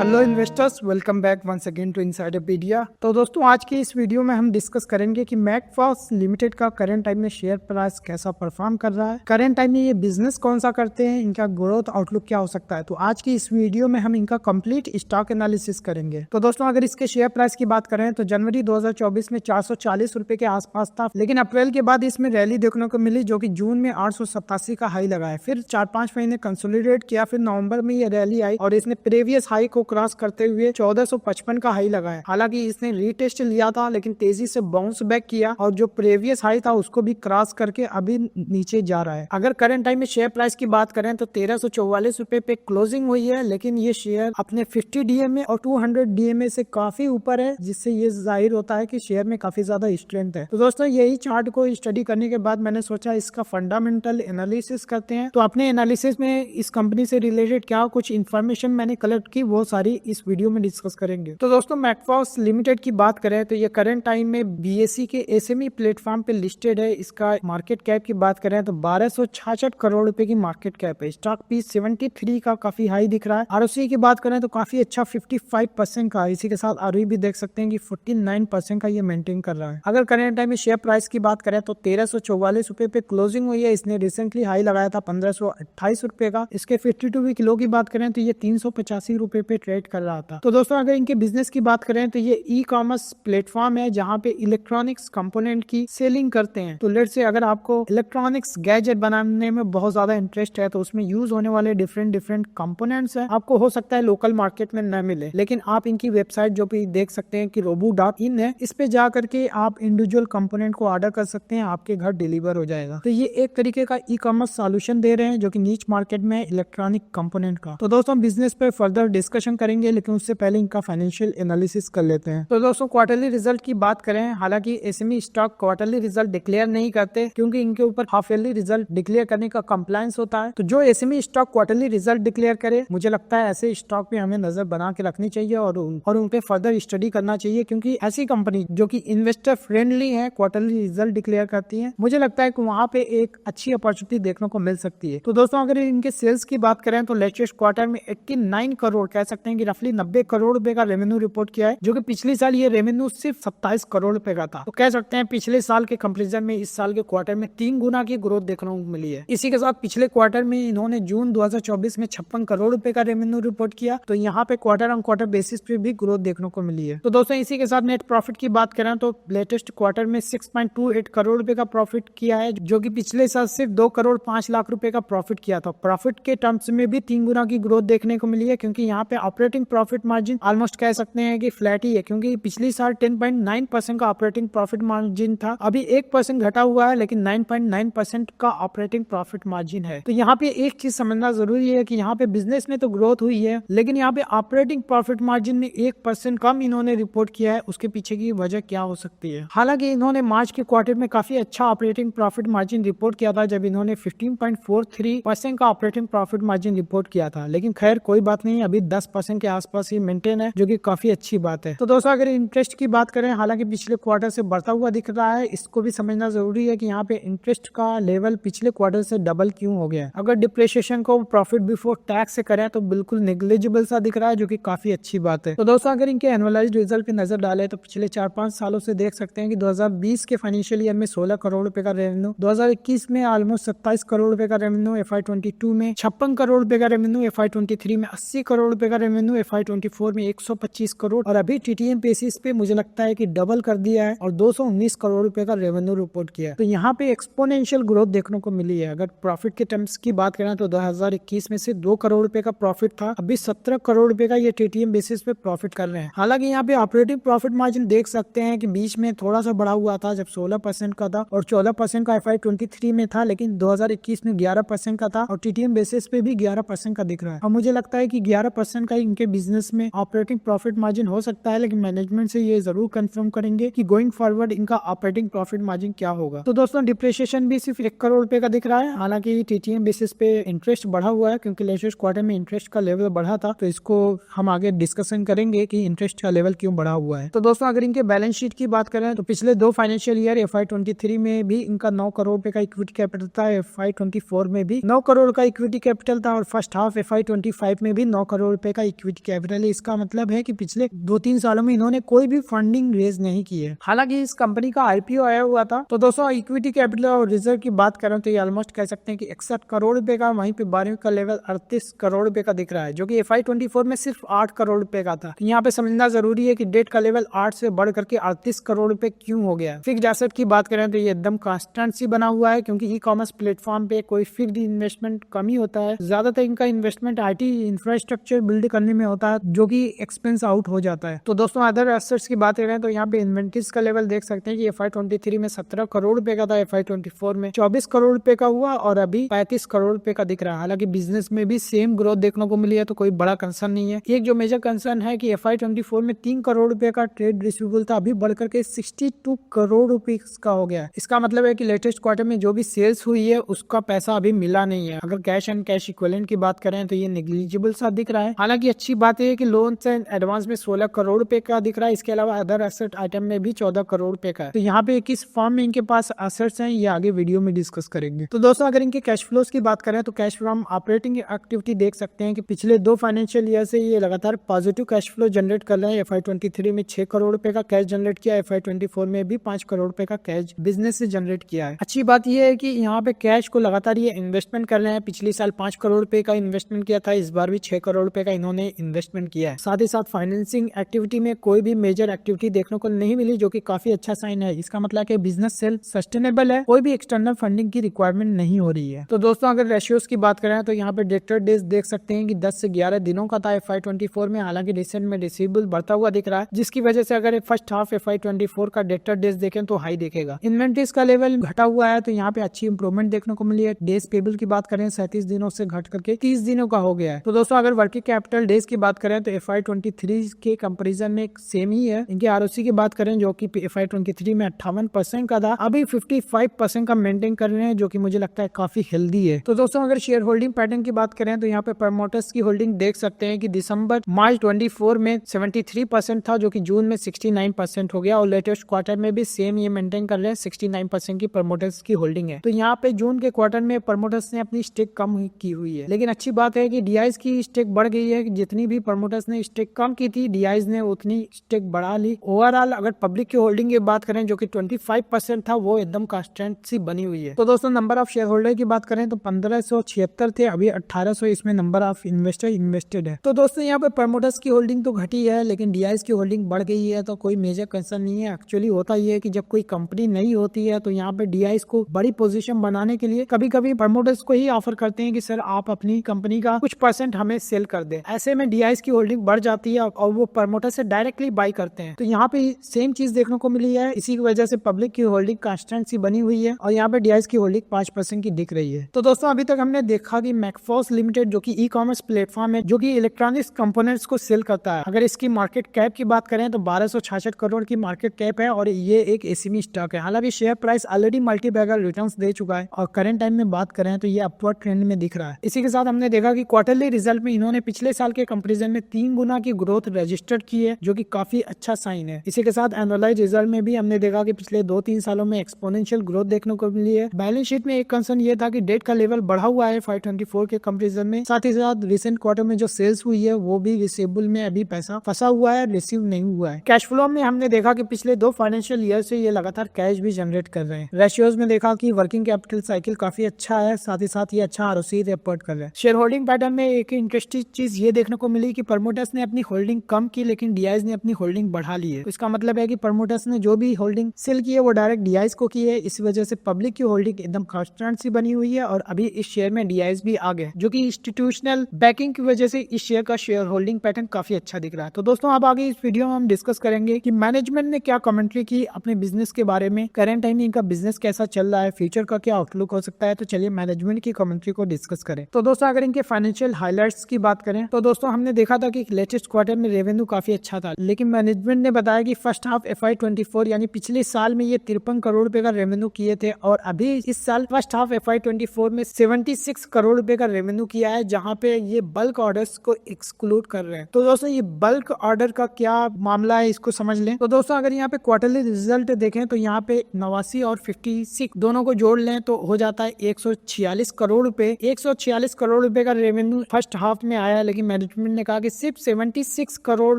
Hello investors, welcome back once again to Insiderpedia. तो दोस्तों, आज की इस वीडियो में हम डिस्कस करेंगे कि मैकफास्ट लिमिटेड का करंट टाइम में शेयर प्राइस कैसा परफॉर्म कर रहा है, करंट टाइम में ये बिजनेस कौन सा करते हैं, इनका ग्रोथ आउटलुक क्या हो सकता है। तो आज की इस वीडियो में हम इनका कंप्लीट स्टॉक एनालिसिस करेंगे। तो दोस्तों, अगर इसके शेयर प्राइस की बात करें तो जनवरी 2024 में 440 रुपए के आसपास था, लेकिन अप्रैल के बाद इसमें रैली देखने को मिली जो कि जून में 887 का हाई लगाया, फिर 4-5 महीने कंसोलिडेट किया, फिर नवंबर में ये रैली आई और इसने प्रीवियस हाई को क्रॉस करते हुए 1455 का हाई लगाया। हालांकि इसने रीटेस्ट लिया था लेकिन तेजी से बाउंस बैक किया और जो प्रीवियस हाई था उसको भी क्रॉस करके अभी नीचे जा रहा है। अगर करंट टाइम में शेयर प्राइस की बात करें तो 1344 रुपए पे क्लोजिंग हुई है, लेकिन ये शेयर अपने 50 डीएमए और 200 डीएमए से काफी ऊपर है, जिससे ये जाहिर होता है कि शेयर में काफी ज्यादा स्ट्रेंथ है। तो दोस्तों, यही चार्ट को स्टडी करने के बाद मैंने सोचा इसका फंडामेंटल एनालिसिस करते हैं। तो अपने एनालिसिस में इस कंपनी से रिलेटेड क्या कुछ इन्फॉर्मेशन मैंने कलेक्ट की वो सारी इस वीडियो में डिस्कस करेंगे। तो दोस्तों, मैकफास्ट लिमिटेड की बात करें तो ये करंट टाइम में बीएसई के एसएमई प्लेटफॉर्म पे लिस्टेड है। इसका मार्केट कैप की बात करें तो 1266 करोड़ रुपए की मार्केट कैप है। स्टॉक पीस 73 का काफी हाई दिख रहा है। आरओसी की बात करें तो काफी अच्छा 55% का, इसी के साथ आरओई भी देख सकते हैं कि 49% का ये मेंटेन कर रहा है। अगर करंट टाइम में शेयर प्राइस की बात करें तो 1344 रुपए पे क्लोजिंग हुई है। इसने रिसेंटली हाई लगाया था 1528 रुपए का। इसके 52 वीक लो की बात करें तो ये 385 रुपए पे ट्रेड कर रहा था। तो दोस्तों, अगर इनके बिजनेस की बात करें तो ये ई कॉमर्स प्लेटफॉर्म है जहाँ पे इलेक्ट्रॉनिक्स कंपोनेंट की सेलिंग करते हैं। तो लेट्स से अगर आपको इलेक्ट्रॉनिक्स गैजेट बनाने में बहुत ज्यादा इंटरेस्ट है तो उसमें यूज होने वाले डिफरेंट कंपोनेंट्स हैं, आपको हो सकता है लोकल मार्केट में न मिले, लेकिन आप इनकी वेबसाइट जो भी देख सकते हैं कि robo.in है, इस पे जा करके आप इंडिविजुअल कंपोनेंट को ऑर्डर कर सकते हैं, आपके घर डिलीवर हो जाएगा। तो ये एक तरीके का ई कॉमर्स सॉल्यूशन दे रहे हैं जो कि नीच मार्केट में इलेक्ट्रॉनिक कंपोनेंट का। तो दोस्तों, बिजनेस पे फर्दर डिस्कशन करेंगे, लेकिन उससे पहले इनका फाइनेंशियल एनालिसिस कर लेते हैं। तो दोस्तों, क्वार्टरली रिजल्ट की बात करें, हालांकि SME stock quarterly result declare नहीं करते क्योंकि इनके ऊपर हाफ ईयरली रिजल्ट डिक्लेयर करने का कंप्लायंस होता है। तो जो SME stock quarterly result declare करे, मुझे लगता है ऐसे स्टॉक पे हमें नजर बना के रखनी चाहिए और उन पे फर्दर स्टडी करना चाहिए, क्योंकि ऐसी कंपनी जो कि इन्वेस्टर फ्रेंडली है क्वार्टरली रिजल्ट डिक्लेयर करती है, मुझे लगता है कि वहाँ पे एक अच्छी अपॉर्चुनिटी देखने को मिल सकती है। तो दोस्तों, अगर इनके सेल्स की बात करें तो लेटेस्ट क्वार्टर में 89 करोड़, कह सकते हैं कि रफली 90 करोड़ रुपए का रेवेन्यू रिपोर्ट किया है, जो कि पिछले साल ये रेवेन्यू सिर्फ 27 करोड़ रुपए का था। तो कह सकते हैं पिछले साल के कंपैरिजन में इस साल के क्वार्टर में 3 गुना की ग्रोथ देखने को मिली है। इसी के साथ पिछले क्वार्टर में इन्होंने जून 2024 में 56 करोड़ रुपए का रेवेन्यू रिपोर्ट किया। तो यहाँ पे क्वार्टर ऑन क्वार्टर बेसिस पे भी ग्रोथ देखने को मिली है। तो दोस्तों, इसी के साथ नेट प्रॉफिट की बात करें तो लेटेस्ट क्वार्टर में 6.28 करोड़ रुपए का प्रॉफिट किया है, जो कि पिछले साल सिर्फ 2 करोड़ 5 लाख रुपए का प्रॉफिट किया था। प्रॉफिट के टर्म्स में भी 3 गुना की ग्रोथ देखने को मिली है, क्योंकि यहाँ पे ऑपरेटिंग प्रॉफिट मार्जिन ऑलमोस्ट कह सकते हैं कि फ्लैट ही है, क्योंकि पिछली साल 10.9% का ऑपरेटिंग प्रॉफिट मार्जिन था, अभी 1% घटा हुआ है, लेकिन 9.9% का ऑपरेटिंग प्रॉफिट मार्जिन है। तो यहाँ पे एक चीज समझना जरूरी है कि यहाँ पे बिजनेस में तो ग्रोथ हुई है, लेकिन यहाँ पे ऑपरेटिंग प्रॉफिट मार्जिन में 1% कम इन्होंने रिपोर्ट किया है। उसके पीछे की वजह क्या हो सकती है? हालांकि इन्होंने मार्च के क्वार्टर में काफी अच्छा ऑपरेटिंग प्रॉफिट मार्जिन रिपोर्ट किया था, जब इन्होंने 15.43% का ऑपरेटिंग प्रॉफिट मार्जिन रिपोर्ट किया था, लेकिन खैर कोई बात नहीं, अभी 10% के आसपास ही मेंटेन है, जो कि काफी अच्छी बात है। तो दोस्तों, अगर इंटरेस्ट की बात करें, हालांकि पिछले क्वार्टर से बढ़ता हुआ दिख रहा है, इसको भी समझना जरूरी है कि यहाँ पे इंटरेस्ट का लेवल पिछले क्वार्टर से डबल क्यों हो गया है। अगर डिप्रिसिएशन को प्रॉफिट बिफोर टैक्स से करें तो बिल्कुल नेग्लिजिबल सा दिख रहा है, जो कि काफी अच्छी बात है। तो दोस्तों, अगर इनके एनुअलाइज्ड रिजल्ट पे नजर डाले तो पिछले 4-5 सालों से देख सकते हैं कि 2020 के फाइनेंशियल ईयर में 16 करोड़ रुपए का रेवेन्यू, 2021 में ऑलमोस्ट 27 करोड़ रुपए का रेवेन्यू, FY22 में 56 करोड़ रुपए का रेवेन्यू, FY23 में 80 करोड़ रुपए का रेवेन्यू, FY24 में 125 करोड़, और अभी TTM बेसिस पे मुझे लगता है कि डबल कर दिया है और 219 करोड़ रुपए का रेवेन्यू रिपोर्ट किया है। तो यहाँ पे एक्सपोनेंशियल ग्रोथ देखने को मिली है। अगर प्रॉफिट के टर्म्स की बात करें तो 2021 में से 2 करोड़ रुपए का प्रॉफिट था, अभी 17 करोड़ रुपए का ये TTM बेसिस पे प्रॉफिट कर रहे हैं। हालांकि यहाँ पे ऑपरेटिंग प्रॉफिट मार्जिन देख सकते हैं कि बीच में थोड़ा सा बढ़ा हुआ था, जब 16% का था और 14% का FY23 में था, लेकिन 2021 में 11% का था और TTM बेसिस पे भी 11% का दिख रहा है। और मुझे लगता है कि 11% का इनके बिजनेस में ऑपरेटिंग प्रॉफिट मार्जिन हो सकता है, लेकिन मैनेजमेंट से ये जरूर कंफर्म करेंगे कि गोइंग फॉरवर्ड इनका ऑपरेटिंग प्रॉफिट मार्जिन क्या होगा। तो दोस्तों, डिप्रिसिएशन भी सिर्फ 1 करोड़ रुपए का दिख रहा है। हालांकि TTM बेसिस पे इंटरेस्ट बढ़ा हुआ है, क्योंकि लेटेस्ट क्वार्टर में इंटरेस्ट का लेवल बढ़ा था, तो इसको हम आगे डिस्कशन करेंगे कि इंटरेस्ट का लेवल क्यों बढ़ा हुआ है। तो दोस्तों, अगर इनके बैलेंस शीट की बात करें तो पिछले 2 फाइनेंशियल ईयर FY23 में भी इनका 9 करोड़ रुपए का इक्विटी कैपिटल था, FY24 में भी 9 करोड़ का इक्विटी कैपिटल था और फर्स्ट हाफ FY25 में भी 9 करोड़ रुपए का इक्विटी कैपिटल है। इसका मतलब है कि पिछले 2-3 सालों में इन्होंने कोई भी फंडिंग रेज नहीं की है। हालांकि इस कंपनी का आईपीओ आया हुआ था। तो दोस्तों इक्विटी कैपिटल और रिजर्व की बात करें तो ये ऑलमोस्ट कह सकते हैं कि 61 करोड़ रुपए का, वहीं पे 12वीं का लेवल 38 करोड़ रुपए का दिख रहा है, जो कि FY24 में सिर्फ 8 करोड़ रुपए का था। तो यहाँ पे समझना जरूरी है कि डेट का लेवल 8 से बढ़ करके 38 करोड़ रुपए क्यों हो गया। फिक्स्ड एसेट की बात करें तो ये एकदम कांस्टेंसी बना हुआ है, क्योंकि ई कॉमर्स प्लेटफॉर्म पे कोई फिक्स्ड इन्वेस्टमेंट कम ही होता है। ज्यादातर इनका इन्वेस्टमेंट आईटी इंफ्रास्ट्रक्चर बिल्ड करने में होता है, जो कि एक्सपेंस आउट हो जाता है। तो दोस्तों अदर एसेट्स की बात करें तो यहाँ पे इन्वेंटरीज का लेवल देख सकते हैं कि FY23 में 17 करोड़ रुपए का था, FY24 में 24 करोड़ रुपए का हुआ और अभी 35 करोड़ रुपए का दिख रहा है। हालांकि बिजनेस में भी सेम ग्रोथ देखने को मिली है, तो कोई बड़ा कंसर्न नहीं है। एक जो मेजर कंसर्न है कि FY24 में 3 करोड़ रुपए का ट्रेड रिसीवेबल था, अभी बढ़कर के 62 करोड़ रुपए का हो गया है। इसका मतलब है कि लेटेस्ट क्वार्टर में जो भी सेल्स हुई है उसका पैसा अभी मिला नहीं है। अगर कैश एंड कैश इक्विवेलेंट की बात करें तो ये नेग्लिजिबल सा दिख रहा है। हालांकि अच्छी बात है कि लोन्स एंड एडवांस में 16 करोड़ रुपए का दिख रहा है। इसके अलावा अदर एसेट आइटम में भी 14 करोड़ रुपए का है। तो यहाँ पे किस फॉर्म में इनके पास एसेट्स हैं ये आगे वीडियो में डिस्कस करेंगे। तो दोस्तों अगर इनके कैश फ्लोज की बात करें तो कैश फ्रॉम ऑपरेटिंग एक्टिविटी देख सकते हैं कि पिछले 2 फाइनेंशियल ईयर से ये लगातार पॉजिटिव कैश फ्लो जनरेट कर रहे हैं। FY23 में 6 करोड़ रुपए का कैश जनरेट किया, FY24 में भी 5 करोड़ रुपए का कैश बिजनेस से जनरेट किया है। अच्छी बात यह है कि यहाँ पे कैश को लगातार ये इन्वेस्टमेंट कर रहे हैं। पिछले साल 5 करोड़ रुपए का इन्वेस्टमेंट किया था, इस बार भी 6 करोड़ रुपए का इन्होंने इन्वेस्टमेंट किया है। साथ ही साथ फाइनेंसिंग एक्टिविटी में कोई भी मेजर एक्टिविटी देखने को नहीं मिली, जो कि काफी अच्छा साइन है। इसका मतलब है बिजनेस सेल्फ सस्टेनेबल है, कोई भी एक्सटर्नल फंडिंग की रिक्वायरमेंट नहीं हो रही है। तो दोस्तों अगर रेशियोज की बात करें तो यहाँ पे डेटर डेज देख सकते हैं कि 10 से 11 दिनों का था FY24 में। हालांकि रिसेंट में रिसीवेबल बढ़ता हुआ दिख रहा है, जिसकी वजह से अगर फर्स्ट हाफ FY24 का डेटर डेज देखें तो हाई देखेगा। इन्वेंट्रीज का लेवल घटा हुआ है, तो यहाँ पे अच्छी इंप्रूवमेंट देखने को मिली है। डेज पेबल की बात करें 37 दिनों से घट करके 30 दिनों का हो गया है। तो दोस्तों अगर वर्किंग कैपिटल डेज की बात करें तो FY23 के कंपेरिजन में सेम ही है। इनके ROC की बात करें जो कि FY23 में 58% का था, अभी 55% का मेंटेन कर रहे हैं, जो कि मुझे लगता है काफी हेल्दी है। तो दोस्तों अगर शेयर होल्डिंग पैटर्न की बात करें तो यहाँ पे प्रमोटर्स की होल्डिंग देख सकते हैं कि दिसंबर मार्च 24 में 73% था, जो कि जून में 69% हो गया और लेटेस्ट क्वार्टर में भी सेम ये मेंटेन कर रहे हैं। 69% की प्रमोटर्स की होल्डिंग है। तो यहाँ पे जून के क्वार्टर में प्रमोटर्स ने अपनी स्टेक कम की हुई है, लेकिन अच्छी बात है कि DIs की स्टेक बढ़ गई है। जितनी भी प्रमोटर्स ने स्टेक कम की थी, DIs ने उतनी स्टेक बढ़ा ली। ओवरऑल अगर पब्लिक की होल्डिंग की बात करें जो कि 25% था, वो एकदम कांस्टेंट सी बनी हुई है। तो दोस्तों नंबर ऑफ शेयर होल्डर की बात करें तो 1576 थे, अभी 1800 इसमें नंबर ऑफ इन्वेस्टर इन्वेस्टेड है। तो दोस्तों यहाँ पे प्रमोटर्स की होल्डिंग तो घटी है, लेकिन DIs की होल्डिंग बढ़ गई है, तो कोई मेजर कंसर्न नहीं है। एक्चुअली होता ये है कि जब कोई कंपनी नहीं होती है तो यहाँ पे DIs को बड़ी पोजीशन बनाने के लिए कभी कभी प्रमोटर्स को ही ऑफर करते हैं कि सर आप अपनी कंपनी का कुछ % हमें सेल कर दे। ऐसे में DIs की होल्डिंग बढ़ जाती है और वो प्रमोटर से डायरेक्टली बाई करते हैं। तो यहाँ पे सेम चीज देखने को मिली है। इसी की वजह से पब्लिक की होल्डिंग कांस्टेंट सी बनी हुई है और यहाँ पे DIs की होल्डिंग 5% की दिख रही है। तो दोस्तों अभी तक हमने देखा कि मैकफॉस लिमिटेड जो कि ई कॉमर्स प्लेटफॉर्म है, जो कि इलेक्ट्रॉनिक्स कंपोनेंट्स को सेल करता है। अगर इसकी मार्केट कैप की बात करें तो 1266 करोड़ की मार्केट कैप है और ये एक एसएमई स्टॉक है। हालांकि share price already multibagger returns दे चुका है और करंट टाइम में बात करें तो ये अपवर्ड ट्रेंड में दिख रहा है। इसी के साथ हमने देखा कि क्वार्टरली रिजल्ट में इन्होंने पिछले साल के कंपैरिजन में 3 गुना की ग्रोथ रजिस्टर्ड की है, जो कि काफी अच्छा साइन है। इसी के साथ एनुअलाइज रिजल्ट में भी हमने देखा कि पिछले 2-3 सालों में एक्सपोनेंशियल ग्रोथ देखने को मिली है। बैलेंस शीट में एक कंसर्न ये था कि डेट का लेवल बढ़ा हुआ है FY24 के कंपैरिजन में। साथ ही साथ रिसेंट क्वार्टर में जो सेल्स हुई है वो भी रिसीवेबल में अभी पैसा फंसा हुआ है, रिसीव नहीं हुआ है। कैश फ्लो में हमने देखा कि पिछले 2 फाइनेंशियल ईयर से ये लगातार कैश भी जनरेट कर रहे हैं। रेशियोज में देखा कि वर्किंग कैपिटल साइकिल काफी अच्छा है, साथ ही साथ ये अच्छा ROC रिपोर्ट कर रहे हैं। शेयर होल्डिंग पैटर्न में एक इंटरेस्टिंग चीज ये देखने को मिली कि प्रमोटर्स ने अपनी होल्डिंग कम की, लेकिन DIs ने अपनी होल्डिंग बढ़ा ली है। तो इसका मतलब है कि प्रमोटर्स ने जो भी होल्डिंग सेल की है वो डायरेक्ट DIs को की है। इस वजह से पब्लिक की होल्डिंग एकदम कांस्टेंट सी बनी हुई है और अभी इस शेयर में DIs भी आ गए, जो कि इंस्टीट्यूशनल बैकिंग की वजह से इस शेयर का शेयर होल्डिंग पैटर्न काफी अच्छा दिख रहा है। तो दोस्तों अब आगे इस वीडियो में हम डिस्कस करेंगे कि मैनेजमेंट ने क्या कमेंट्री की अपने बिजनेस के बारे में, करंट टाइम में इनका बिजनेस कैसा चल रहा है, फ्यूचर का क्या आउटलुक हो सकता है। तो चलिए मैनेजमेंट की कमेंट्री को डिस्कस करें। तो दोस्तों अगर इनके फाइनेंशियल हाइलाइट्स की बात करें तो दोस्तों हमने देखा था कि लेटेस्ट क्वार्टर में रेवेन्यू काफी अच्छा था, लेकिन मैनेजमेंट ने बताया कि फर्स्ट हाफ FY24 यानी पिछले साल में ये 53 करोड़ रुपए का रेवेन्यू किए थे और अभी इस साल फर्स्ट हाफ FY24 में 76 करोड़ रुपए का रेवेन्यू किया है, जहां पे ये बल्क ऑर्डर्स को एक्सक्लूड कर रहे हैं। तो दोस्तों ये बल्क ऑर्डर का क्या मामला है इसको समझ लें। तो दोस्तों अगर यहाँ पे क्वार्टरली रिजल्ट देखें तो यहाँ पे 89 और 56 दोनों को जोड़ लें तो हो जाता है 146 करोड़ रुपए। 146 करोड़ रुपए का रेवेन्यू फर्स्ट हाफ में आया, लेकिन मैनेजमेंट ने कहा कि सिर्फ 76 करोड़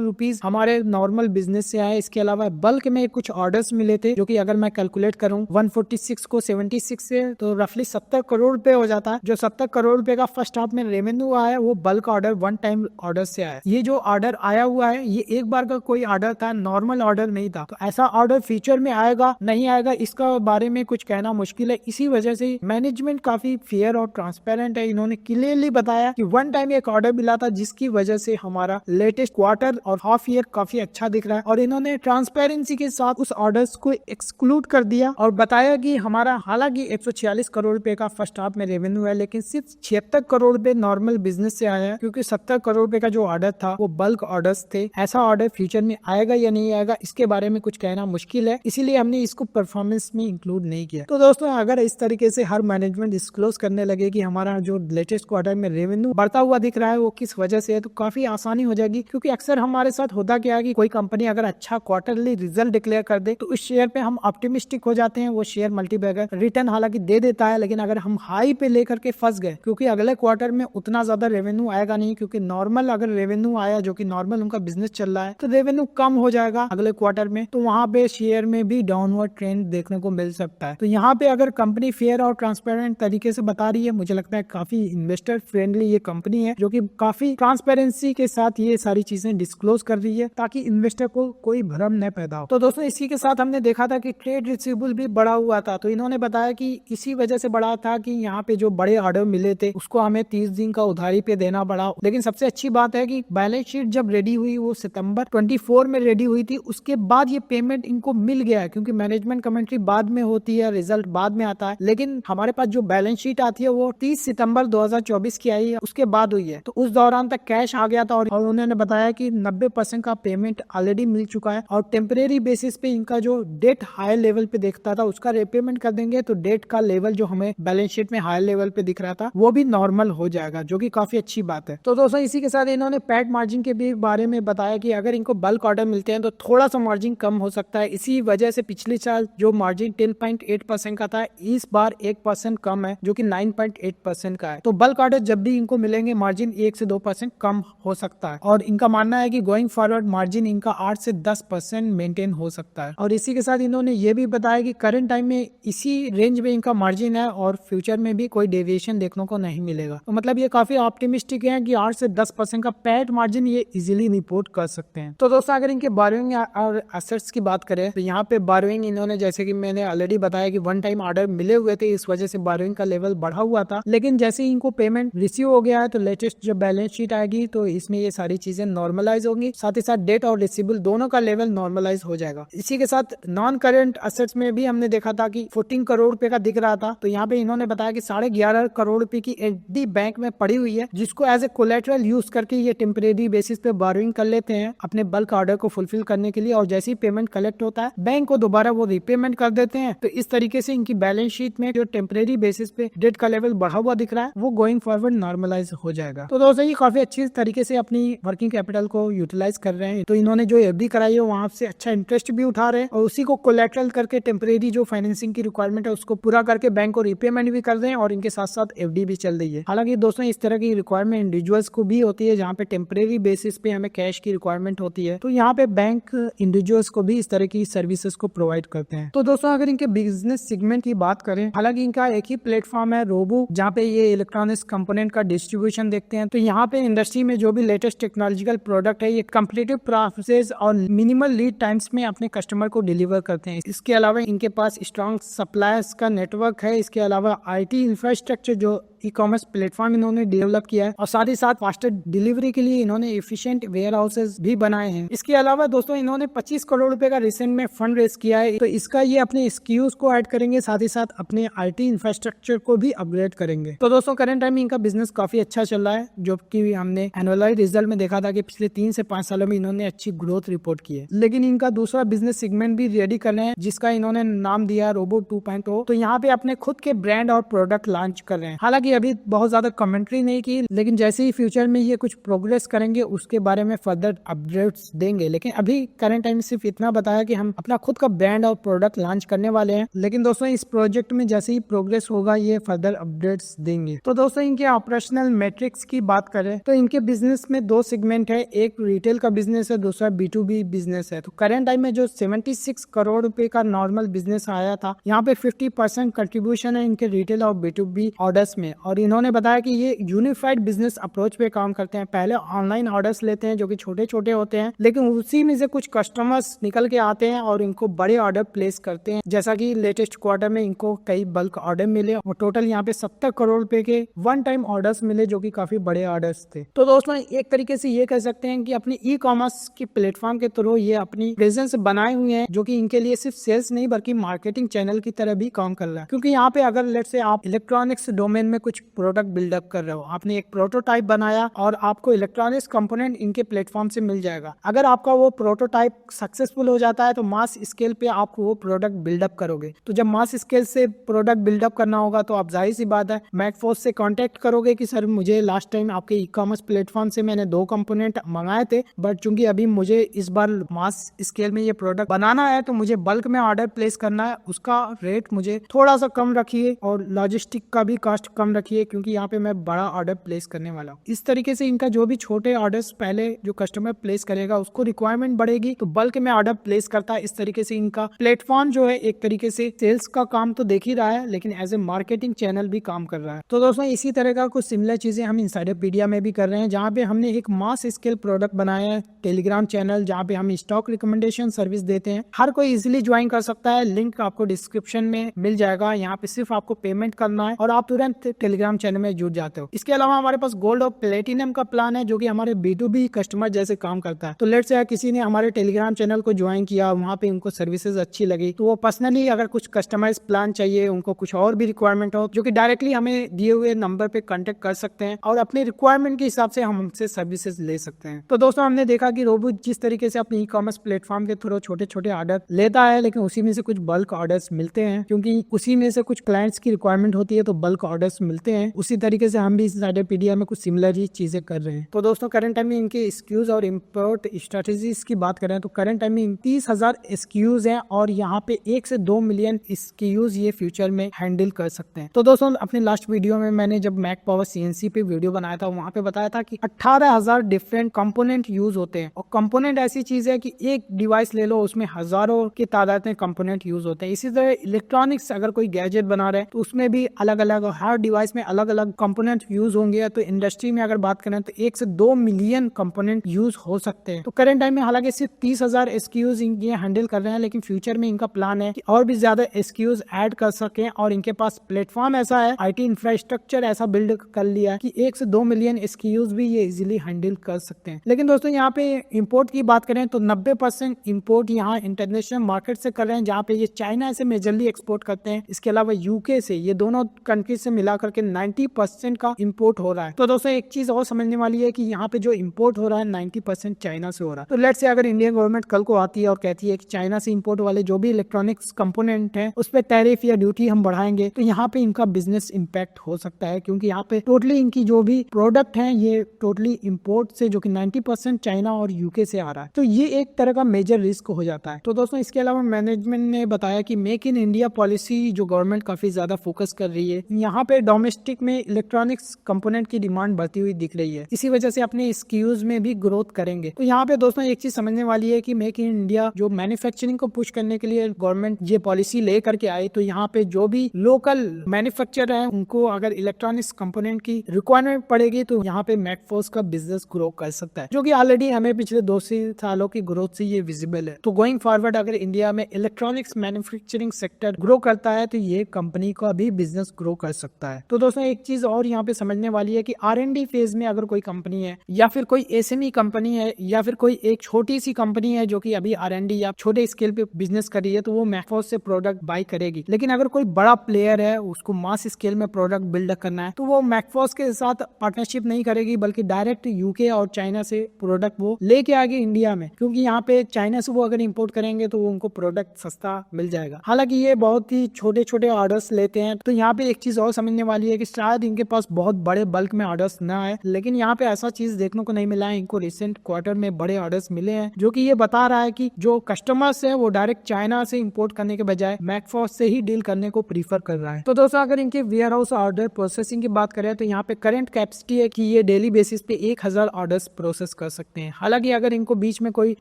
रुपीस हमारे नॉर्मल बिजनेस से आए। इसके अलावा बल्क में कुछ ऑर्डर्स मिले थे, जो कि अगर मैं कैलकुलेट करूं 146 को 76 से तो रफली 70 करोड़ रुपए हो जाता है। जो 70 करोड़ रुपए का फर्स्ट हाफ में रेवेन्यू आया वो bulk order, one time order से आया। ये जो ऑर्डर आया हुआ है ये एक बार का कोई ऑर्डर था, नॉर्मल ऑर्डर नहीं था। तो ऐसा ऑर्डर फ्यूचर में आएगा नहीं आएगा इसका बारे में कुछ कहना मुश्किल है। इसी वजह से मैनेजमेंट काफी फेयर और ट्रांसपेरेंट है। इन्होंने क्लियरली बताया कि वन टाइम एक ऑर्डर मिला था जिसकी वजह से हमारा लेटेस्ट क्वार्टर और हाफ ईयर काफी अच्छा दिख रहा है, और इन्होंने ट्रांसपेरेंसी के साथ उस ऑर्डर्स को एक्सक्लूड कर दिया और बताया कि हमारा हालांकि 146 करोड़ रुपए का फर्स्ट हाफ में रेवेन्यू है, लेकिन सिर्फ 76 करोड़ रुपए नॉर्मल बिजनेस से आया है, क्योंकि 70 करोड़ रुपए का जो ऑर्डर था वो बल्क ऑर्डर्स थे। ऐसा ऑर्डर फ्यूचर में आएगा या नहीं आएगा इसके बारे में कुछ कहना मुश्किल है, इसीलिए हमने इसको परफॉर्मेंस में इंक्लूड नहीं किया। तो दोस्तों अगर इस तरीके से हर मैनेजमेंट डिस्क्लोज करने लगे कि हमारा जो लेटेस्ट क्वार्टर में रेवेन्यू बढ़ता हुआ दिख रहा है वो किस वजह से है, तो काफी आसानी हो जाएगी। क्योंकि अक्सर हमारे साथ होता क्या है कि कोई कंपनी अगर अच्छा क्वार्टरली रिजल्ट डिक्लेयर कर दे तो उस शेयर पे हम ऑप्टिमिस्टिक हो जाते हैं, वो शेयर मल्टीबैगर रिटर्न हालांकि दे देता है, लेकिन अगर हम हाई पे लेकर के फंस गए क्योंकि अगले क्वार्टर में उतना ज्यादा रेवेन्यू आएगा नहीं, क्योंकि नॉर्मल अगर रेवेन्यू आया जो कि नॉर्मल उनका बिजनेस चल रहा है तो रेवेन्यू कम हो जाएगा अगले क्वार्टर में, तो वहां पे शेयर में भी डाउनवर्ड ट्रेंड देखने को मिल सकता है। तो यहाँ पे अगर कंपनी फेयर और ट्रांसपेरेंट तरीके से बता रही है, मुझे लगता है काफी इन्वेस्टर फ्रेंडली ये कंपनी है, जो कि काफी ट्रांसपेरेंसी के साथ ये सारी चीजें डिस्क्लोज कर रही है ताकि इन्वेस्टर को कोई भ्रम न पैदा हो। तो दोस्तों इसी के साथ हमने देखा था कि ट्रेड रिसीवेबल भी बढ़ा हुआ था, तो इन्होंने बताया कि इसी वजह से बढ़ा था कि यहाँ पे जो बड़े ऑर्डर मिले थे उसको हमें 30 दिन का उधारी पे देना पड़ा। लेकिन सबसे अच्छी बात है कि बैलेंस शीट जब रेडी हुई वो सितंबर 24 में रेडी हुई थी, उसके बाद ये पेमेंट इनको मिल गया है, क्योंकि मैनेजमेंट कमेंट्री बाद में होती है, रिजल्ट बाद में आता है, लेकिन हमारे पास जो बैलेंस शीट आती है वो 30 सितंबर 2024 की आई है, उसके बाद हुई है। तो उस दौरान तक कैश आ गया था और उन्होंने बताया कि 90% का पेमेंट ऑलरेडी मिल चुका है, और टेम्परेरी बेसिस पे इनका जो डेट हाई लेवल पे देखता था उसका रिपेमेंट कर देंगे, तो डेट का लेवल जो हमें बैलेंस शीट में हाई लेवल पे दिख रहा था वो भी नॉर्मल हो जाएगा, जो कि काफी अच्छी बात है। तो दोस्तों इसी के साथ इन्होंने पैट मार्जिन के भी बारे में बताया कि अगर इनको बल्क ऑर्डर मिलते हैं तो थोड़ा सा मार्जिन कम हो सकता है। इसी वजह से पिछले साल जो मार्जिन 10.8% का था इस बार 1% कम है, जो कि 9.8% का है। तो बल्क ऑर्डर जब भी इनको मिलेंगे मार्जिन 1 से 2% कम हो सकता है, और इनका मानना है कि गोइंग फॉरवर्ड मार्जिन इनका 8 से 10% मेंटेन हो सकता है। और इसी के साथ इन्होंने ये भी बताया कि करंट टाइम में इसी रेंज में इनका मार्जिन है और फ्यूचर में भी कोई डेविएशन देखने को नहीं मिलेगा। तो मतलब ये काफी ऑप्टिमिस्टिक है कि 8 से 10% का पैट मार्जिन ये इजीली रिपोर्ट कर सकते हैं। तो दोस्तों अगर इनके बोरोइंग और एसेट्स की बात करें तो यहाँ पे बोरोइंग इन्होंने, जैसे कि मैंने ऑलरेडी बताया कि वन टाइम ऑर्डर मिले हुए थे, इस वजह से बोरोइंग का लेवल बढ़ा हुआ था, लेकिन जैसे ही इनको पेमेंट रिसीव हो गया है तो लेटेस्ट जब बैलेंस शीट आएगी तो इसमें ये सारी चीजें नॉर्मलाइज होंगी, साथ ही साथ डेट और रिसीवेबल दोनों का लेवल नॉर्मलाइज हो जाएगा। इसी के साथ नॉन करेंट एसेट्स में भी हमने देखा था कि 14 करोड़ रुपए का दिख रहा था, तो यहाँ पे इन्होंने बताया कि 11.5 करोड़ रुपए की एफडी बैंक में पड़ी हुई है, जिसको एज ए कोलेटरल यूज करके ये टेम्परेरी बेसिस पे बोरोइंग कर लेते हैं अपने बल्क ऑर्डर को फुलफिल करने के लिए, और जैसे ही पेमेंट कलेक्ट होता है बैंक को दोबारा वो रीपेमेंट कर देते हैं। तो इस तरीके से इनकी बैलेंस शीट में जो टेम्परेरी बेसिस पे डेट का लेवल बढ़ा हुआ दिख रहा है वो गोइंग फॉरवर्ड नॉर्मलाइज हो जाएगा। तो दोस्तों ये काफी अच्छी तरीके से अपनी वर्किंग कैपिटल को यूटिलाइज कर रहे हैं। तो इन्होंने जो एफडी कराई है वहां से अच्छा इंटरेस्ट भी उठा रहे हैं, और उसी को कोलेटरल करके टेम्परेरी जो फाइनेंसिंग की रिक्वायरमेंट है उसको पूरा करके बैंक को रीपेमेंट भी कर रहे हैं, और इनके साथ साथ एफडी भी चल रही है। हालांकि दोस्तों इस तरह की रिक्वायरमेंट इंडिविजुअल्स को भी होती है, जहाँ पे टेम्परेरी बेसिस पे हमें कैश की रिक्वायरमेंट होती है, तो यहाँ पे बैंक इंडिविजुअल्स को भी इस तरह की सर्विसेज को प्रोवाइड करते हैं। तो दोस्तों अगर इनके बिजनेस सेगमेंट की बात करें, हालांकि इनका एक ही प्लेटफॉर्म है रोबो, जहाँ पे ये इलेक्ट्रॉनिक्स कंपोनेंट का डिस्ट्रीब्यूशन देखते हैं। तो यहाँ पे इंडस्ट्री में जो भी लेटेस्ट टेक्नोलॉजिकल प्रोडक्ट है ये कम्पिटिटिव प्रोसेस और मिनिमल लीड टाइम्स में अपने कस्टमर को डिलीवर करते हैं। इसके अलावा इनके पास स्ट्रॉन्ग सप्लायर्स का नेटवर्क है। इसके अलावा आईटी इंफ्रास्ट्रक्चर जो ई कॉमर्स प्लेटफॉर्म इन्होंने डेवलप किया है, और साथ ही साथ फास्टर डिलीवरी के लिए इन्होंने एफिशिएंट वेयर हाउसेज भी बनाए हैं। इसके अलावा दोस्तों इन्होंने 25 करोड़ रुपए का रिसेंट में फंड रेज किया है, तो इसका ये अपने स्किल्स को ऐड करेंगे, साथ ही साथ अपने आईटी इंफ्रास्ट्रक्चर को भी अपग्रेड करेंगे। तो दोस्तों करंट टाइम में इनका बिजनेस काफी अच्छा चल रहा है, जो कि हमने एनुअलाइज रिजल्ट में देखा था कि पिछले 3 से 5 सालों में इन्होंने अच्छी ग्रोथ रिपोर्ट की है। लेकिन इनका दूसरा बिजनेस सेगमेंट भी रेडी कर रहे हैं, जिसका इन्होंने नाम दिया रोबो 2.0। तो यहाँ पे अपने खुद के ब्रांड और प्रोडक्ट लॉन्च कर रहे हैं। हालांकि हालांकि अभी बहुत ज्यादा कमेंट्री नहीं की, लेकिन जैसे ही फ्यूचर में ये कुछ प्रोग्रेस करेंगे उसके बारे में फर्दर अपडेट्स देंगे। लेकिन अभी करंट टाइम सिर्फ इतना बताया कि हम अपना खुद का ब्रांड और प्रोडक्ट लॉन्च करने वाले हैं। लेकिन दोस्तों इस प्रोजेक्ट में जैसे ही प्रोग्रेस होगा ये फर्दर अपडेट्स देंगे। तो दोस्तों इनके ऑपरेशनल मैट्रिक्स की बात करें तो इनके बिजनेस में दो सेगमेंट है, एक रिटेल का बिजनेस है, दूसरा B2B बिजनेस है। तो करंट टाइम में जो 76 करोड़ रुपए का नॉर्मल बिजनेस आया था, यहाँ पे 50% कंट्रीब्यूशन है इनके रिटेल और B2B ऑर्डर्स में। और इन्होंने बताया कि ये यूनिफाइड बिजनेस अप्रोच पे काम करते हैं। पहले ऑनलाइन ऑर्डर्स लेते हैं जो कि छोटे छोटे होते हैं, लेकिन उसी में से कुछ कस्टमर्स निकल के आते हैं और इनको बड़े ऑर्डर प्लेस करते हैं। जैसा कि लेटेस्ट क्वार्टर में इनको कई बल्क ऑर्डर मिले और टोटल यहाँ पे 70 करोड़ रुपए के वन टाइम ऑर्डर्स मिले जो कि काफी बड़े ऑर्डर्स थे। तो दोस्तों एक तरीके से ये कह सकते हैं कि अपनी ई कॉमर्स की प्लेटफॉर्म के थ्रू ये अपनी प्रेजेंस बनाए हुए हैं, जो कि इनके लिए सिर्फ सेल्स नहीं बल्कि मार्केटिंग चैनल की तरह भी काम कर रहा है। क्योंकि यहाँ पे अगर लेट से आप इलेक्ट्रॉनिक्स डोमेन में कुछ प्रोडक्ट बिल्डअप कर रहे हो, आपने एक प्रोटोटाइप बनाया और आपको इलेक्ट्रॉनिक्स कंपोनेंट इनके प्लेटफॉर्म से मिल जाएगा। अगर आपका वो प्रोटोटाइप सक्सेसफुल हो जाता है तो मास स्केल पे आप वो प्रोडक्ट बिल्डअप करोगे। तो जब मास स्केल से प्रोडक्ट बिल्डअप करना होगा तो आप जाहिर सी बात है मैकफोर्स से कांटेक्ट करोगे कि सर मुझे लास्ट टाइम आपके ई कॉमर्स प्लेटफॉर्म से मैंने 2 कंपोनेंट मंगाए थे, बट चूंकि अभी मुझे इस बार मास स्केल में ये प्रोडक्ट बनाना है तो मुझे बल्क में ऑर्डर प्लेस करना है, उसका रेट मुझे थोड़ा सा कम रखिए और लॉजिस्टिक का भी कॉस्ट कम रखिए, क्योंकि यहाँ पे मैं बड़ा ऑर्डर प्लेस करने वाला हूँ। इस तरीके से इनका जो भी छोटे ऑर्डर्स पहले जो कस्टमर प्लेस करेगा उसको रिक्वायरमेंट बढ़ेगी तो बल्क में ऑर्डर प्लेस करता है। इस तरीके से इनका प्लेटफॉर्म जो है एक तरीके से सेल्स का काम तो देख ही रहा है, लेकिन एज ए मार्केटिंग चैनल भी काम कर रहा है। तो दोस्तों इसी तरह का कुछ सिमिलर चीजें हम इनसाइडरपीडिया में भी कर रहे हैं, जहाँ पे हमने एक मास स्केल प्रोडक्ट बनाया है, टेलीग्राम चैनल, जहाँ पे हम स्टॉक रिकमेंडेशन सर्विस देते हैं। हर कोई इजिली ज्वाइन कर सकता है, लिंक आपको डिस्क्रिप्शन में मिल जाएगा। यहाँ पे सिर्फ आपको पेमेंट करना है और आप तुरंत टेलीग्राम चैनल में जुड़ जाते हो। इसके अलावा हमारे पास गोल्ड और प्लेटिनम का प्लान है जो कि हमारे B2B कस्टमर जैसे काम करता है। तो लेट्स से किसी ने हमारे टेलीग्राम चैनल को ज्वाइन किया, वहाँ पे उनको सर्विसेज अच्छी लगी तो वो पर्सनली अगर कुछ कस्टमाइज प्लान चाहिए, उनको कुछ और भी रिक्वायरमेंट हो, जो कि डायरेक्टली हमें दिए हुए नंबर पे कांटेक्ट कर सकते हैं और अपने रिक्वायरमेंट के हिसाब से हम उनसे सर्विसेज ले सकते हैं। तो दोस्तों हमने देखा कि रोबो जिस तरीके से अपने ई कॉमर्स प्लेटफॉर्म के थ्रू छोटे छोटे ऑर्डर लेता है, लेकिन उसी में से कुछ बल्क ऑर्डर्स मिलते हैं, क्योंकि उसी में से कुछ क्लाइंट्स की रिक्वायरमेंट होती है तो बल्क ऑर्डर्स मिलते हैं। उसी तरीके से हम भी इस साइडरपीडिया में कुछ सिमिलर ही चीजें कर रहे हैं। तो दोस्तों करंट टाइम में इनके स्क्यूज और इम्पोर्ट स्ट्रेटेजीज की बात करें तो करंट टाइम में 30,000 स्क्यूज हैं और यहाँ पे 1 से 2 मिलियन स्क्यूज ये फ्यूचर में हैंडल कर सकते हैं। तो दोस्तों अपने लास्ट वीडियो में मैंने जब मैक पावर CNC पे वीडियो बनाया था वहाँ पे बताया था कि 18,000 डिफरेंट कंपोनेंट यूज होते हैं। और कंपोनेंट ऐसी चीज है कि एक डिवाइस ले लो उसमें हजारों की तादाद में कंपोनेंट यूज होते हैं। इसी तरह इलेक्ट्रॉनिक्स अगर कोई गैजेट बना रहे हैं तो उसमें भी अलग अलग हर डिवाइस में अलग अलग कंपोनेंट यूज होंगे। तो इंडस्ट्री में अगर बात करें तो 1 से 2 मिलियन कंपोनेंट यूज हो सकते हैं। तो करंट टाइम में हालांकि सिर्फ 30,000 SKUs ये हैंडल कर रहे हैं, लेकिन फ्यूचर में इनका प्लान है कि और भी ज्यादा SKUs ऐड कर सकें और इनके पास प्लेटफॉर्म ऐसा है, IT इंफ्रास्ट्रक्चर ऐसा बिल्ड कर लिया है कि 1 से 2 मिलियन SKUs भी ये इजीली हैंडल कर सकते हैं। लेकिन दोस्तों यहाँ पे इंपोर्ट की बात करें तो 90% इंपोर्ट यहाँ इंटरनेशनल मार्केट से कर रहे हैं, जहाँ पे ये चाइना से मेजरली एक्सपोर्ट करते हैं। इसके अलावा UK से, ये दोनों कंट्री से मिलाकर के 90% का इंपोर्ट हो रहा है। तो दोस्तों एक चीज और समझने वाली है कि यहाँ पे जो इंपोर्ट हो रहा है 90% चाइना से हो रहा है। तो लेट्स से अगर इंडियन गवर्नमेंट कल को आती है और कहती है कि चाइना से इंपोर्ट वाले जो भी इलेक्ट्रॉनिक्स कंपोनेंट है उस पर टैरिफ या ड्यूटी हम बढ़ाएंगे, तो यहाँ पे इनका बिजनेस इंपैक्ट हो सकता है, क्योंकि यहाँ पे टोटली इनकी जो भी प्रोडक्ट है ये टोटली इंपोर्ट से, जो कि 90% चाइना और UK से आ रहा है। तो ये एक तरह का मेजर रिस्क हो जाता है। तो दोस्तों इसके अलावा मैनेजमेंट ने बताया कि मेक इन इंडिया पॉलिसी जो गवर्नमेंट काफी ज्यादा फोकस कर रही है, यहाँ पे डोमेस्टिक में इलेक्ट्रॉनिक्स कंपोनेंट की डिमांड बढ़ती हुई दिख रही है। इसी वजह से अपने स्क्यूज में भी ग्रोथ करेंगे। तो यहाँ पे दोस्तों एक चीज समझने वाली है कि मेक इन इंडिया जो मैन्युफैक्चरिंग को पुश करने के लिए गवर्नमेंट ये पॉलिसी ले करके आई, तो यहाँ पे जो भी लोकल मैन्युफैक्चरर है उनको अगर इलेक्ट्रॉनिक्स कंपोनेंट की रिक्वायरमेंट पड़ेगी तो यहाँ पे मैकफोर्स का बिजनेस ग्रो कर सकता है, जो कि ऑलरेडी हमें पिछले 2 सालों की ग्रोथ से ये विजिबल है। तो गोइंग फॉरवर्ड अगर इंडिया में इलेक्ट्रॉनिक्स मैन्युफैक्चरिंग सेक्टर ग्रो करता है तो ये कंपनी का भी बिजनेस ग्रो कर सकता है। तो दोस्तों एक चीज और यहाँ पे समझने वाली है कि R&D फेज में अगर कोई कंपनी है या फिर कोई SME कंपनी है या फिर कोई एक छोटी सी कंपनी है जो कि अभी R&D या छोटे स्केल पे बिजनेस कर रही है, तो वो मैकफोर्स से प्रोडक्ट बाय करेगी। लेकिन अगर कोई बड़ा प्लेयर है, उसको मास स्केल में प्रोडक्ट बिल्ड करना है, तो वो मैकफोर्स के साथ पार्टनरशिप नहीं करेगी, बल्कि डायरेक्ट UK और चाइना से प्रोडक्ट वो लेके आगे इंडिया में, क्योंकि यहाँ पे चाइना से वो अगर इंपोर्ट करेंगे तो वो उनको प्रोडक्ट सस्ता मिल जाएगा। हालांकि ये बहुत ही छोटे छोटे ऑर्डर्स लेते हैं। तो यहाँ पे एक चीज और समझने वाली वाली है कि शायद इनके पास बहुत बड़े बल्क में ऑर्डर्स ना आए, लेकिन यहाँ पे ऐसा चीज देखने को नहीं मिला है। इनको रिसेंट क्वार्टर में बड़े ऑर्डर्स मिले हैं, जो कि ये बता रहा है कि जो कस्टमर्स है वो डायरेक्ट चाइना से इंपोर्ट करने के बजाय मैकफॉक्स से ही डील करने को प्रीफर कर रहा है। तो दोस्तों अगर इनके वेयर हाउस ऑर्डर प्रोसेसिंग की बात करें तो यहाँ पे करंट कैपेसिटी है कि ये डेली बेसिस पे 1000 ऑर्डर्स प्रोसेस कर सकते हैं। हालांकि अगर इनको बीच में कोई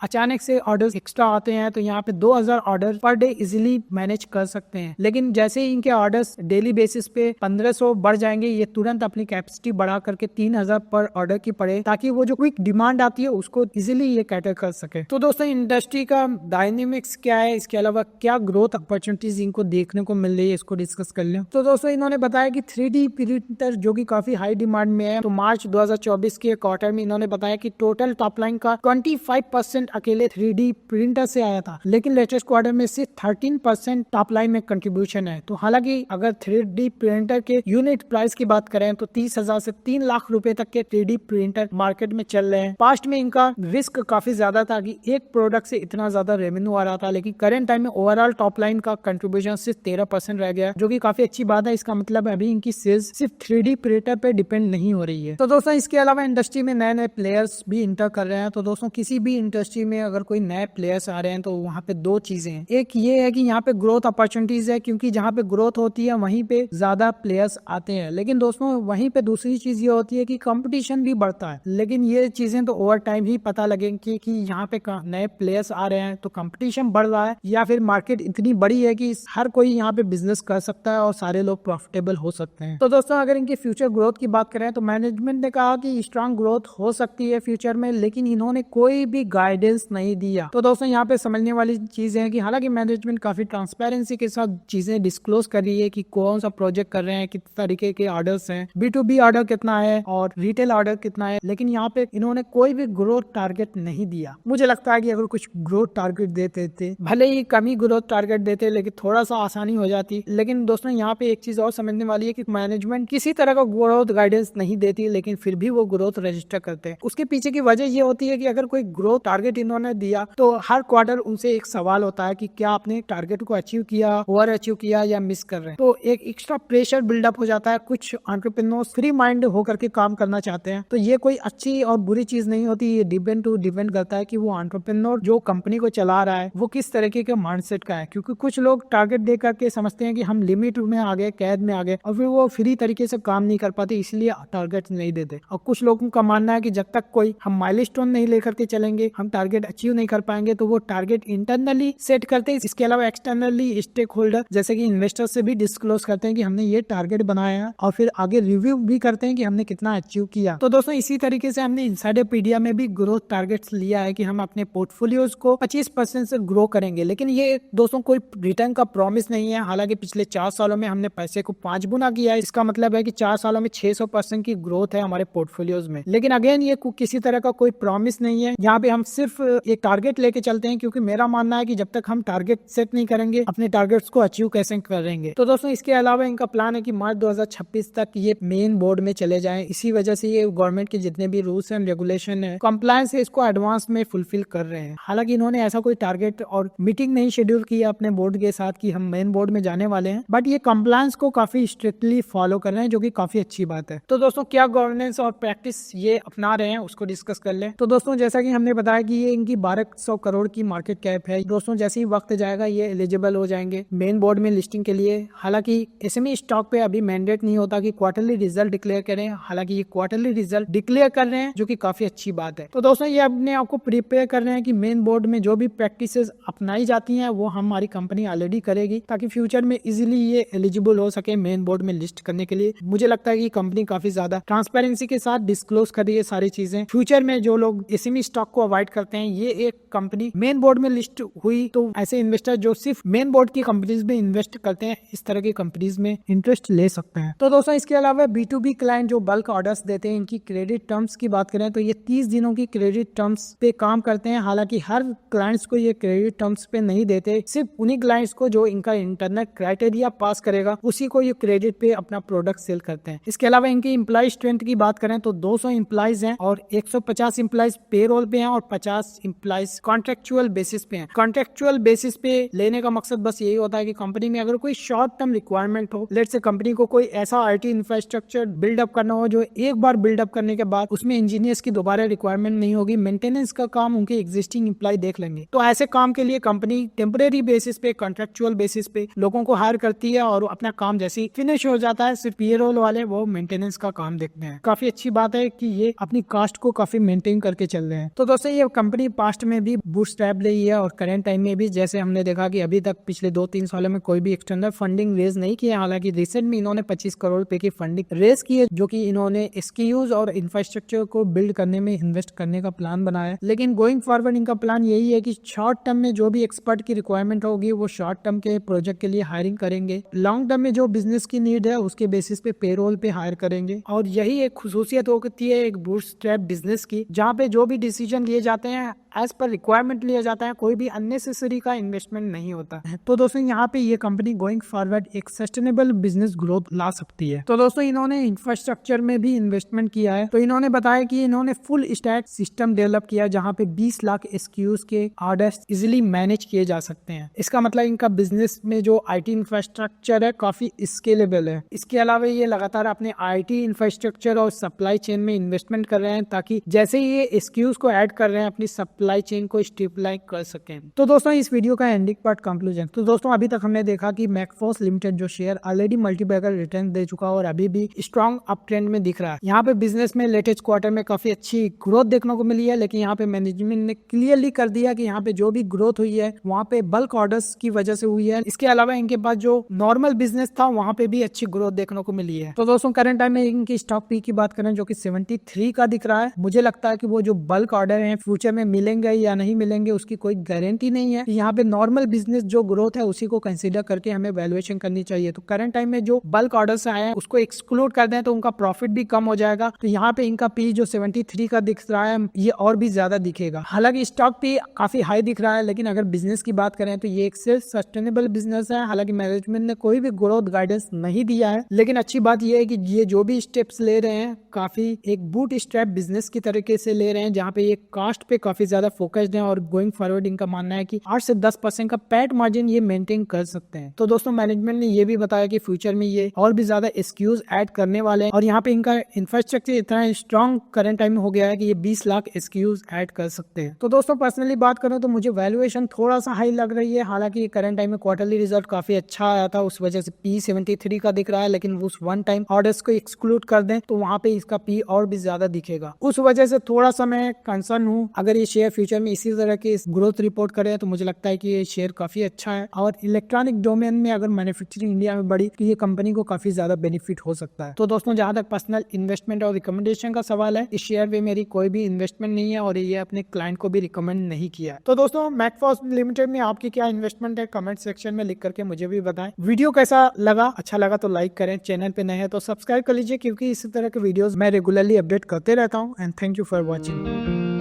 अचानक से ऑर्डर्स एक्स्ट्रा आते हैं तो यहाँ पे 2000 order per day easily manage कर सकते हैं। लेकिन जैसे ही इनके ऑर्डर्स डेली बेसिस पे 1500 बढ़ जाएंगे, ये तुरंत अपनी कैपेसिटी बढ़ा करके 3000 पर ऑर्डर की पड़े, ताकि वो जो क्विक डिमांड आती है उसको इजिली ये कैटर कर सके। तो दोस्तों इंडस्ट्री का डायनेमिक्स क्या है, इसके अलावा क्या ग्रोथ अपॉर्चुनिटीज इनको देखने को मिल रही है, इसको डिस्कस कर लें। तो दोस्तों इन्होंने बताया कि 3D प्रिंटर जो कि काफी हाई डिमांड में है, तो मार्च 2024 के क्वार्टर में इन्होंने बताया कि टोटल टॉप लाइन का 25% अकेले 3D प्रिंटर से आया था, लेकिन लेटेस्ट क्वार्टर में सिर्फ 13% टॉप लाइन में कंट्रीब्यूशन है। तो हालांकि अगर 3D प्रिंटर के यूनिट प्राइस की बात करें तो 30,000 से 3 लाख रुपए तक के 3D प्रिंटर मार्केट में चल रहे हैं। पास्ट में इनका रिस्क काफी ज्यादा था कि एक प्रोडक्ट से इतना ज्यादा रेवेन्यू आ रहा था, लेकिन करंट टाइम में ओवरऑल टॉप लाइन का कंट्रीब्यूशन सिर्फ 13% रह गया, जो कि काफी अच्छी बात है। इसका मतलब अभी इनकी सेल्स सिर्फ 3D प्रिंटर पे डिपेंड नहीं हो रही है। तो दोस्तों इसके अलावा इंडस्ट्री में नए नए प्लेयर्स भी इंटर कर रहे हैं। तो दोस्तों किसी भी इंडस्ट्री में अगर कोई नए प्लेयर्स आ रहे हैं तो वहाँ पे दो चीजें हैं। एक ये है कि यहाँ पे ग्रोथ अपॉर्चुनिटीज है, क्योंकि जहाँ पे ग्रोथ होती है वहीं पे ज्यादा प्लेयर्स आते हैं। लेकिन दोस्तों वहीं पे दूसरी चीज ये होती है कि कंपटीशन भी बढ़ता है। लेकिन ये चीजें तो ओवर टाइम ही पता लगेंगी कि यहाँ पे नए प्लेयर्स आ रहे हैं तो कंपटीशन बढ़ रहा है या फिर मार्केट इतनी बड़ी है कि हर कोई यहाँ पे बिजनेस कर सकता है और सारे लोग प्रॉफिटेबल हो सकते हैं। तो दोस्तों अगर इनके फ्यूचर ग्रोथ की बात करें तो मैनेजमेंट ने कहा कि स्ट्रांग ग्रोथ हो सकती है फ्यूचर में, लेकिन इन्होंने कोई भी गाइडेंस नहीं दिया। तो दोस्तों यहाँ पे समझने वाली चीज है कि हालांकि मैनेजमेंट काफी ट्रांसपेरेंसी के साथ चीजें डिस्क्लोज कर रही है कि कौन सा प्रोजेक्ट कर रहे हैं, किस तरीके के ऑर्डर्स हैं, B2B ऑर्डर कितना है और रिटेल ऑर्डर कितना है, लेकिन यहाँ पे इन्होंने कोई भी ग्रोथ टारगेट नहीं दिया। मुझे लगता है कि अगर कुछ ग्रोथ टारगेट देते थे, भले ही कम ही ग्रोथ टारगेट देते, लेकिन थोड़ा सा आसानी हो जाती। लेकिन दोस्तों यहाँ पे एक चीज और समझने वाली है कि मैनेजमेंट किसी तरह का ग्रोथ गाइडेंस नहीं देती, लेकिन फिर भी वो ग्रोथ रजिस्टर करते हैं। उसके पीछे की वजह ये होती है कि अगर कोई ग्रोथ टारगेट इन्होंने दिया तो हर क्वार्टर उनसे एक सवाल होता है कि क्या आपने टारगेट को अचीव किया, ओवर अचीव किया या मिस कर रहे हैं। तो एक एक्स्ट्रा प्रेशर बिल्डअप हो जाता है। कुछ एंटरप्रेन्योर्स फ्री माइंड होकर के काम करना चाहते हैं, तो ये कोई अच्छी और बुरी चीज नहीं होती। ये डिपेंड करता है कि वो एंटरप्रेन्योर जो कंपनी को चला रहा है वो किस तरीके के माइंडसेट का है। क्योंकि कुछ लोग टारगेट दे करके समझते हैं कि हम लिमिट में आ गए, कैद में आ गए, और फिर वो फ्री तरीके से काम नहीं कर पाते, इसलिए टारगेट नहीं देते। और कुछ लोगों का मानना है कि जब तक कोई हम माइलस्टोन नहीं लेकर के चलेंगे, हम टारगेट अचीव नहीं कर पाएंगे, तो वो टारगेट इंटरनली सेट करते हैं। इसके अलावा एक्सटर्नली स्टेक होल्डर जैसे कि इन्वेस्टर से भी डिस्क्लोज करते हैं कि हमने ये टारगेट बनाया है, और फिर आगे रिव्यू भी करते हैं कि हमने कितना अचीव किया। तो दोस्तों इसी तरीके से हमने इनसाइडरपीडिया में भी ग्रोथ टारगेट्स लिया है कि हम अपने पोर्टफोलियोज को 25% से ग्रो करेंगे। लेकिन ये दोस्तों कोई रिटर्न का प्रॉमिस नहीं है। हालांकि पिछले 4 सालों में हमने पैसे को 5 गुना किया है, इसका मतलब है कि 4 सालों में 600% की ग्रोथ है हमारे पोर्टफोलियोज में। लेकिन अगेन ये किसी तरह का कोई प्रॉमिस नहीं है। यहाँ पे हम सिर्फ एक टारगेट लेके चलते हैं, क्योंकि मेरा मानना है कि जब तक हम टारगेट सेट नहीं करेंगे, अपने टारगेट्स को अचीव कैसे करेंगे। तो दोस्तों इसके अलावा इनका प्लान है कि मार्च 2026 तक ये मेन बोर्ड में चले जाएं। इसी वजह से ये गवर्नमेंट के जितने भी रूल्स एंड रेगुलेशन है, कंप्लायंस है, इसको एडवांस में फुलफिल कर रहे हैं। हालांकि इन्होंने ऐसा कोई टारगेट और मीटिंग नहीं शेड्यूल किया अपने बोर्ड के साथ कि हम मेन बोर्ड में जाने वाले हैं, बट ये कंप्लायंस को काफी स्ट्रिक्टली फॉलो कर रहे हैं, जो कि काफी अच्छी बात है। तो दोस्तों क्या गवर्नेंस और प्रैक्टिस ये अपना रहे हैं उसको डिस्कस कर लें। तो दोस्तों जैसा कि हमने बताया कि ये इनकी 1200 करोड़ की मार्केट कैप है। दोस्तों जैसे ही वक्त जाएगा ये एलिजिबल हो जाएंगे मेन बोर्ड में लिस्टिंग के लिए। हालांकि एसएमई स्टॉक पे अभी मैंडेट नहीं होता कि क्वार्टरली रिजल्ट डिक्लेयर करें, हालांकि ये क्वार्टरली रिजल्ट डिक्लेयर कर रहे हैं, जो कि काफी अच्छी बात है। तो दोस्तों ये अपने आपको प्रिपेयर कर रहे हैं कि मेन बोर्ड में जो भी प्रैक्टिसेस अपनाई जाती हैं वो हमारी कंपनी ऑलरेडी करेगी, ताकि फ्यूचर में इजीली ये एलिजिबल हो सके मेन बोर्ड में लिस्ट करने के लिए। मुझे लगता है कि कंपनी काफी ज्यादा ट्रांसपेरेंसी के साथ डिस्क्लोज कर रही है सारी चीजें। फ्यूचर में जो लोग एसएमई स्टॉक को अवॉइड करते हैं, ये एक कंपनी मेन बोर्ड में लिस्ट हुई तो ऐसे इन्वेस्टर जो सिर्फ मेन बोर्ड की कंपनीज में इन्वेस्ट करते हैं, इस तरह की कंपनीज में इंटरेस्ट ले सकते हैं। तो दोस्तों इसके अलावा B2B क्लाइंट जो बल्क ऑर्डर्स देते हैं, इनकी क्रेडिट टर्म्स की बात करें तो ये 30 दिनों की क्रेडिट टर्म्स पे काम करते हैं। हालांकि हर क्लाइंट्स को ये क्रेडिट टर्म्स पे नहीं देते, सिर्फ उन्हीं क्लाइंट्स को जो इनका इंटरनल क्राइटेरिया पास करेगा उसी को ये क्रेडिट पे अपना प्रोडक्ट सेल करते हैं। इसके अलावा इनकी एम्प्लॉय स्ट्रेंथ की बात करें तो 200 एम्प्लॉइज हैं और 150 एम्प्लॉइज पेरोल पे हैं और 50 एम्प्लॉइज कॉन्ट्रेक्चुअल बेसिस पे हैं। कॉन्ट्रेक्चुअल बेसिस पे लेने का मकसद बस यही होता है कि कंपनी में अगर कोई शॉर्ट टर्म रिक्वायरमेंट हो, लेट्स से कंपनी को कोई ऐसा आईटी इंफ्रास्ट्रक्चर बिल्डअप करना हो जो एक बार बिल्डअप करने के बाद उसमें इंजीनियर्स की दोबारा रिक्वायरमेंट नहीं होगी, मेंटेनेंस का काम उनके एग्जिस्टिंग एम्प्लॉय देख लेंगे। तो ऐसे काम के लिए कंपनी टेम्परेरी बेसिस पे, कॉन्ट्रेक्चुअल बेसिस पे लोगों को हायर करती है और अपना काम जैसे फिनिश हो जाता है सिर्फ पेरोल वाले वो मेंटेनेंस का काम देखते हैं। काफी अच्छी बात है कि ये अपनी कास्ट को काफी मेंटेन करके चल रहे हैं। तो दोस्तों ये कंपनी पास्ट में भी बूटस्ट्रैप रही है और करंट टाइम में भी, जैसे हमने देखा कि अभी तक पिछले 2-3 सालों में कोई भी एक्सटर्नल फंडिंग रेज नहीं किया। हालांकि रिसेंट में इन्होंने 25 करोड़ रुपए की फंडिंग रेज की है जो कि इन्होंने स्किल्स और इंफ्रास्ट्रक्चर को बिल्ड करने में इन्वेस्ट करने का प्लान बनाया है। लेकिन गोइंग फॉरवर्ड इनका प्लान यही है कि शॉर्ट टर्म में जो भी एक्सपर्ट की रिक्वायरमेंट होगी वो शॉर्ट टर्म के प्रोजेक्ट के लिए हायरिंग करेंगे, लॉन्ग टर्म में जो बिजनेस की नीड है उसके बेसिस पे पेरोल पे हायर करेंगे। और यही एक खुसूसियत होती है एक बूटस्ट्रैप बिजनेस की, जहाँ पे जो भी डिसीजन लिए जाते हैं एज पर रिक्वायरमेंट लिया जाता है, कोई भी अननेसेसरी का इन्वेस्टमेंट नहीं होता है। तो दोस्तों यहाँ पे ये कंपनी गोइंग फॉरवर्ड एक सस्टेनेबल बिजनेस ग्रोथ ला सकती है। तो दोस्तों इन्होंने इंफ्रास्ट्रक्चर में भी इन्वेस्टमेंट किया है। तो इन्होंने बताया कि इन्होंने फुल स्टैक सिस्टम डेवलप किया जहाँ पे 20 लाख SKUs के ऑर्डर्स इजिली मैनेज किए जा सकते हैं। इसका मतलब इनका बिजनेस में जो IT इंफ्रास्ट्रक्चर है काफी स्केलेबल है। इसके अलावा ये लगातार अपने IT इंफ्रास्ट्रक्चर और सप्लाई चेन में इन्वेस्टमेंट कर रहे हैं ताकि जैसे ही ये SKUs को ऐड कर रहे हैं अपनी सप्लाई चेन को स्टेबलाइज कर सकें। तो दोस्तों इस वीडियो का एंडिंग पार्ट कंक्लूजन। तो दोस्तों अभी तक हमने देखा कि मैकफोर्स लिमिटेड जो शेयर ऑलरेडी मल्टीबैगर रिटर्न दे चुका और अभी भी स्ट्रॉन्ग अप ट्रेंड में दिख रहा है। यहाँ पे बिजनेस में लेटेस्ट क्वार्टर में काफी अच्छी ग्रोथ देखने को मिली है, लेकिन यहाँ पे मैनेजमेंट ने क्लियरली कर दिया कि यहाँ पे जो भी ग्रोथ हुई है वहाँ पे बल्क ऑर्डर्स की वजह से हुई है। इसके अलावा इनके पास जो नॉर्मल बिजनेस था वहाँ पे भी अच्छी ग्रोथ देखने को मिली है। तो दोस्तों करंट टाइम में इनकी स्टॉक पी की बात करें जो कि 73 का दिख रहा है। मुझे लगता है कि वो जो बल्क ऑर्डर है फ्यूचर में मिलेंगे या नहीं मिलेंगे उसकी कोई गारंटी नहीं है। यहाँ पे नॉर्मल बिजनेस जो ग्रोथ है उसी को कंसीडर करके हमें वैल्यूएशन करनी चाहिए। तो करंट टाइम में जो बल्क ऑर्डर्स आए हैं उसको एक्सक्लूड कर दें तो उनका प्रॉफिट भी कम हो जाएगा। तो यहाँ पे इनका पी जो 73 का दिख रहा है ये और भी ज्यादा दिखेगा। हालांकि स्टॉक पी काफी हाई दिख रहा है, लेकिन अगर बिजनेस की बात करें तो ये एक सेल्फ सस्टेनेबल बिजनेस है। हालांकि मैनेजमेंट ने कोई भी ग्रोथ गाइडेंस नहीं दिया है, लेकिन अच्छी बात यह है कि ये जो भी स्टेप्स ले रहे हैं काफी एक बूट स्ट्रैप बिजनेस की तरीके से ले रहे हैं, जहाँ पे ये कास्ट पे काफी ज्यादा फोकस्ड है और गोइंग फॉरवर्ड इनका मानना है कि 8 से 10% का पैट मार्जिन ये मेंटेन कर सकते हैं। तो दोस्तों मैनेजमेंट ने ये भी बताया कि फ्यूचर में ये और भी ज्यादा SKUs ऐड करने वाले हैं और यहाँ पे इनका इंफ्रास्ट्रक्चर इतना स्ट्रॉन्ग करंट टाइम में हो गया है कि ये 20 लाख SKUs ऐड कर सकते हैं। तो दोस्तों पर्सनली बात करूं तो मुझे वैल्यूएशन थोड़ा सा हाई लग रही है। हालांकि करंट टाइम में क्वार्टरली रिजल्ट काफी अच्छा आया था, उस वजह से P 73 का दिख रहा है, लेकिन उस वन टाइम ऑर्डर्स को एक्सक्लूड कर दें तो वहाँ पे इसका P और भी ज्यादा दिखेगा। उस वजह से थोड़ा सा मैं कंसर्न हूँ। अगर ये शेयर फ्यूचर में इसी तरह की ग्रोथ रिपोर्ट करे तो मुझे लगता है कि ये शेयर काफी अच्छा है और इलेक्ट्रॉनिक डोमेन में अगर मैन्युफैक्चरिंग इंडिया में बढ़ी तो ये कंपनी को काफी ज्यादा बेनिफिट हो सकता है। तो दोस्तों जहां तक पर्सनल इन्वेस्टमेंट और रिकमेंडेशन का सवाल है, इस शेयर में मेरी कोई भी इन्वेस्टमेंट नहीं है और ये अपने क्लाइंट को भी रिकमेंड नहीं किया। तो दोस्तों मैकफोर्स लिमिटेड में आपकी क्या इन्वेस्टमेंट है कमेंट सेक्शन में लिख करके मुझे भी बताएं। वीडियो कैसा लगा, अच्छा लगा तो लाइक करें, चैनल पे नए हैं तो सब्सक्राइब कर लीजिए क्योंकि इसी तरह के वीडियोस मैं रेगुलरली अपडेट करते रहता हूँ। And thank you for watching.